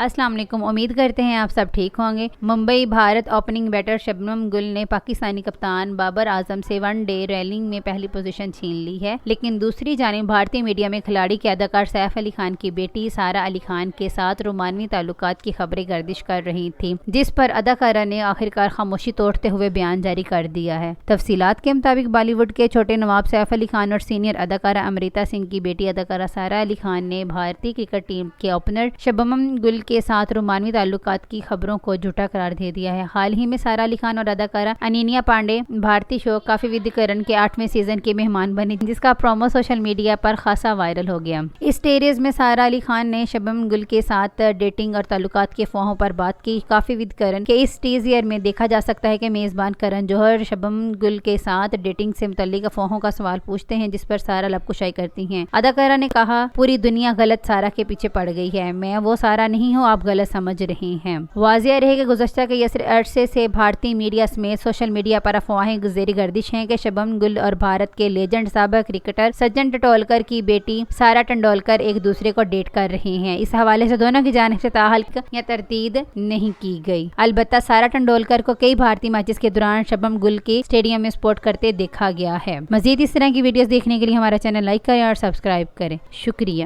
السلام علیکم، امید کرتے ہیں آپ سب ٹھیک ہوں گے۔ ممبئی بھارت اوپننگ بیٹر شبنم گل نے پاکستانی کپتان بابر اعظم سے ون ڈے رینکنگ میں پہلی پوزیشن چھین لی ہے، لیکن دوسری جانب بھارتی میڈیا میں کھلاڑی کے اداکار سیف علی خان کی بیٹی سارہ علی خان کے ساتھ رومانوی تعلقات کی خبریں گردش کر رہی تھیں، جس پر اداکارہ نے آخرکار خاموشی توڑتے ہوئے بیان جاری کر دیا ہے۔ تفصیلات کے مطابق بالی ووڈ کے چھوٹے نواب سیف علی خان اور سینئر اداکارہ امرتا سنگھ کی بیٹی اداکارہ سارہ علی خان نے بھارتی کرکٹ ٹیم کے اوپنر شبنم گل کے ساتھ رومانوی تعلقات کی خبروں کو جھوٹا قرار دے دیا ہے۔ حال ہی میں سارہ علی خان اور اداکارہ اننیا پانڈے بھارتی شو کافی ود کرن کے 8ویں سیزن کے مہمان بنی، جس کا پرومو سوشل میڈیا پر خاصا وائرل ہو گیا۔ اس سیریز میں سارہ علی خان نے شبنم گل کے ساتھ ڈیٹنگ اور تعلقات کے افواہوں پر بات کی۔ کافی ود کرن کے اس ٹیزر میں دیکھا جا سکتا ہے کہ میزبان کرن جوہر شبنم گل کے ساتھ ڈیٹنگ سے متعلق افواہوں کا سوال پوچھتے ہیں، جس پر سارہ لب کشائی کرتی ہیں۔ اداکارہ نے کہا، پوری دنیا غلط سارہ کے پیچھے پڑ گئی ہے، میں وہ سارہ نہیں ہوں آپ غلط سمجھ رہے ہیں۔ واضح رہے کہ گزشتہ کئی عرصے سے بھارتی میڈیا سمیت سوشل میڈیا پر افواہیں زیر گردش ہیں کہ شبنم گل اور بھارت کے لیجنڈ سابق کرکٹر سچن ٹنڈولکر کی بیٹی سارہ ٹنڈولکر ایک دوسرے کو ڈیٹ کر رہے ہیں۔ اس حوالے سے دونوں کی جانب سے تاحال یا تردید نہیں کی گئی۔ البتہ سارہ ٹنڈولکر کو کئی بھارتی میچز کے دوران شبنم گل کے اسٹیڈیم میں سپورٹ کرتے دیکھا گیا ہے۔ مزید اس طرح کی ویڈیوز دیکھنے کے لیے ہمارا چینل لائک کریں اور سبسکرائب کریں۔ شکریہ۔